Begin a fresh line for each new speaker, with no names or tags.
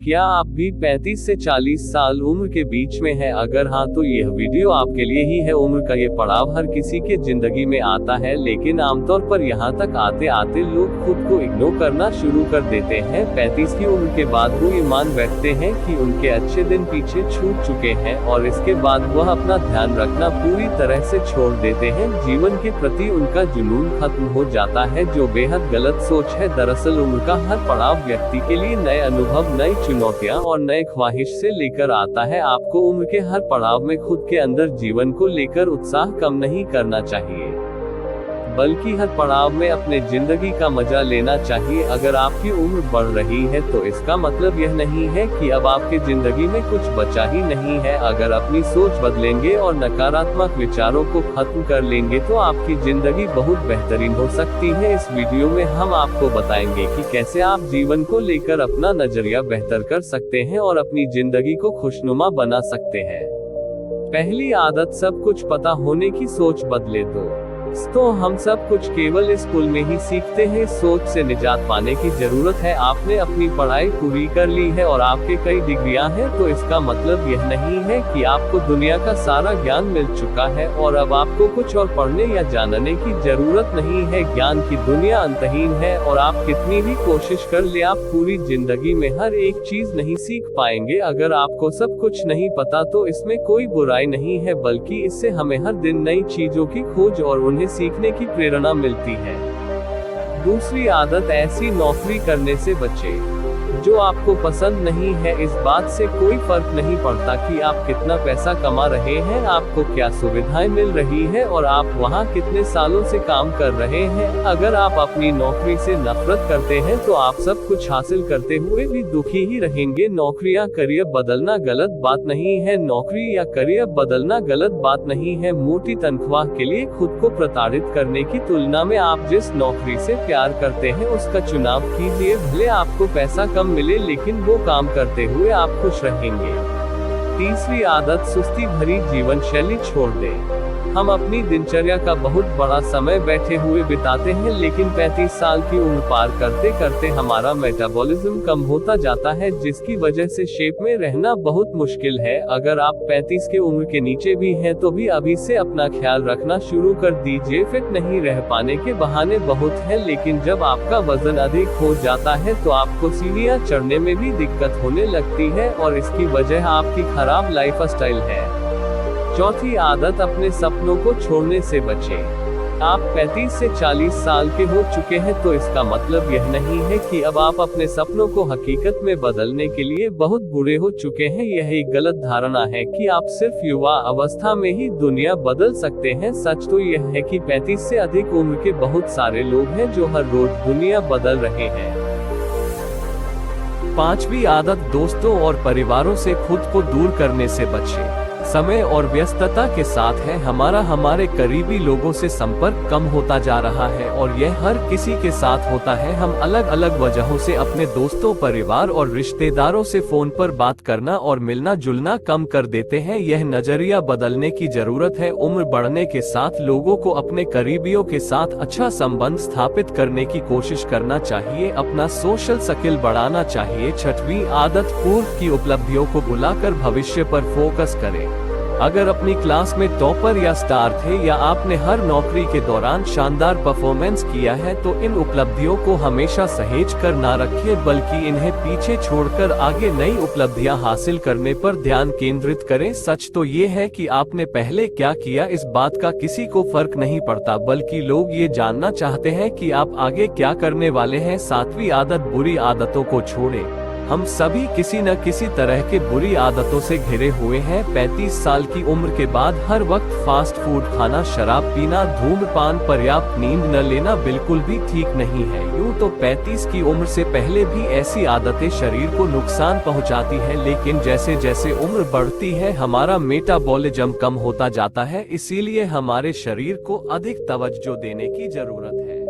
क्या आप भी 35 से 40 साल उम्र के बीच में हैं? अगर हाँ तो यह वीडियो आपके लिए ही है। उम्र का ये पड़ाव हर किसी के जिंदगी में आता है, लेकिन आमतौर पर यहाँ तक आते आते लोग खुद को इग्नोर करना शुरू कर देते हैं। 35 की उम्र के बाद वो ये मान बैठते हैं कि उनके अच्छे दिन पीछे छूट चुके हैं और इसके बाद वह अपना ध्यान रखना पूरी तरह से छोड़ देते हैं। जीवन के प्रति उनका जुनून खत्म हो जाता है, जो बेहद गलत सोच है। दरअसल उम्र का हर पड़ाव व्यक्ति के लिए नए अनुभव, नई चुनौतियां और नए ख्वाहिश से लेकर आता है। आपको उम्र के हर पड़ाव में खुद के अंदर जीवन को लेकर उत्साह कम नहीं करना चाहिए, बल्कि हर पड़ाव में अपने जिंदगी का मजा लेना चाहिए। अगर आपकी उम्र बढ़ रही है तो इसका मतलब यह नहीं है कि अब आपके जिंदगी में कुछ बचा ही नहीं है। अगर अपनी सोच बदलेंगे और नकारात्मक विचारों को खत्म कर लेंगे तो आपकी जिंदगी बहुत बेहतरीन हो सकती है। इस वीडियो में हम आपको बताएंगे कि कैसे आप जीवन को लेकर अपना नजरिया बेहतर कर सकते हैं और अपनी जिंदगी को खुशनुमा बना सकते हैं। पहली आदत, सब कुछ पता होने की सोच बदले दो। तो हम सब कुछ केवल स्कूल में ही सीखते हैं। इस सोच से निजात पाने की जरूरत है। आपने अपनी पढ़ाई पूरी कर ली है और आपके कई डिग्रियां हैं, तो इसका मतलब यह नहीं है कि आपको दुनिया का सारा ज्ञान मिल चुका है और अब आपको कुछ और पढ़ने या जानने की जरूरत नहीं है। ज्ञान की दुनिया अंतहीन है और आप कितनी भी कोशिश कर ले, आप पूरी जिंदगी में हर एक चीज नहीं सीख पाएंगे। अगर आपको सब कुछ नहीं पता तो इसमें कोई बुराई नहीं है, बल्कि इससे हमें हर दिन नई चीजों की खोज और उन्हें सीखने की प्रेरणा मिलती है। दूसरी आदत, ऐसी नौकरी करने से बचें जो आपको पसंद नहीं है। इस बात से कोई फर्क नहीं पड़ता कि आप कितना पैसा कमा रहे हैं, आपको क्या सुविधाएं मिल रही है और आप वहां कितने सालों से काम कर रहे हैं। अगर आप अपनी नौकरी से नफरत करते हैं तो आप सब कुछ हासिल करते हुए भी दुखी ही रहेंगे। नौकरी या करियर बदलना गलत बात नहीं है। नौकरी या करियर बदलना गलत बात नहीं है। मोटी तनख्वाह के लिए खुद को प्रताड़ित करने की तुलना में आप जिस नौकरी से प्यार करते हैं उसका चुनाव कीजिए। भले आपको पैसा कम मिले, लेकिन वो काम करते हुए आप खुश रहेंगे। तीसरी आदत, सुस्ती भरी जीवन शैली छोड़ दें। हम अपनी दिनचर्या का बहुत बड़ा समय बैठे हुए बिताते हैं, लेकिन 35 साल की उम्र पार करते करते हमारा मेटाबॉलिज्म कम होता जाता है, जिसकी वजह से शेप में रहना बहुत मुश्किल है। अगर आप 35 के उम्र के नीचे भी हैं तो भी अभी से अपना ख्याल रखना शुरू कर दीजिए। फिट नहीं रह पाने के बहाने बहुत हैं, लेकिन जब आपका वजन अधिक हो जाता है तो आपको सीढ़ियां चढ़ने में भी दिक्कत होने लगती है और इसकी वजह आपकी खराब लाइफस्टाइल है। चौथी आदत, अपने सपनों को छोड़ने से बचें। आप 35 से 40 साल के हो चुके हैं तो इसका मतलब यह नहीं है कि अब आप अपने सपनों को हकीकत में बदलने के लिए बहुत बुरे हो चुके हैं। यह एक गलत धारणा है कि आप सिर्फ युवा अवस्था में ही दुनिया बदल सकते हैं। सच तो यह है कि 35 से अधिक उम्र के बहुत सारे लोग हैं जो हर रोज दुनिया बदल रहे हैं। पांचवी आदत, दोस्तों और परिवारों से खुद को दूर करने से बचें। समय और व्यस्तता के साथ है हमारे करीबी लोगों से संपर्क कम होता जा रहा है और यह हर किसी के साथ होता है। हम अलग अलग वजहों से अपने दोस्तों, परिवार और रिश्तेदारों से फोन पर बात करना और मिलना जुलना कम कर देते हैं। यह नजरिया बदलने की जरूरत है। उम्र बढ़ने के साथ लोगों को अपने करीबियों के साथ अच्छा संबंध स्थापित करने की कोशिश करना चाहिए, अपना सोशल स्किल बढ़ाना चाहिए। छठवीं आदत, पूर्व की उपलब्धियों को भुलाकर भविष्य पर फोकस करें। अगर अपनी क्लास में टॉपर या स्टार थे या आपने हर नौकरी के दौरान शानदार परफॉर्मेंस किया है तो इन उपलब्धियों को हमेशा सहेज कर ना रखिए, बल्कि इन्हें पीछे छोड़कर आगे नई उपलब्धियां हासिल करने पर ध्यान केंद्रित करें। सच तो ये है कि आपने पहले क्या किया इस बात का किसी को फर्क नहीं पड़ता, बल्कि लोग ये जानना चाहते हैं कि आप आगे क्या करने वाले हैं। सातवीं आदत, बुरी आदतों को छोड़ें। हम सभी किसी न किसी तरह के बुरी आदतों से घिरे हुए हैं। 35 साल की उम्र के बाद हर वक्त फास्ट फूड खाना, शराब पीना, धूम्रपान, पर्याप्त नींद न लेना बिल्कुल भी ठीक नहीं है। यूँ तो 35 की उम्र से पहले भी ऐसी आदतें शरीर को नुकसान पहुंचाती हैं, लेकिन जैसे जैसे उम्र बढ़ती है हमारा मेटाबॉलिज्म कम होता जाता है, इसीलिए हमारे शरीर को अधिक तवज्जो देने की जरूरत है।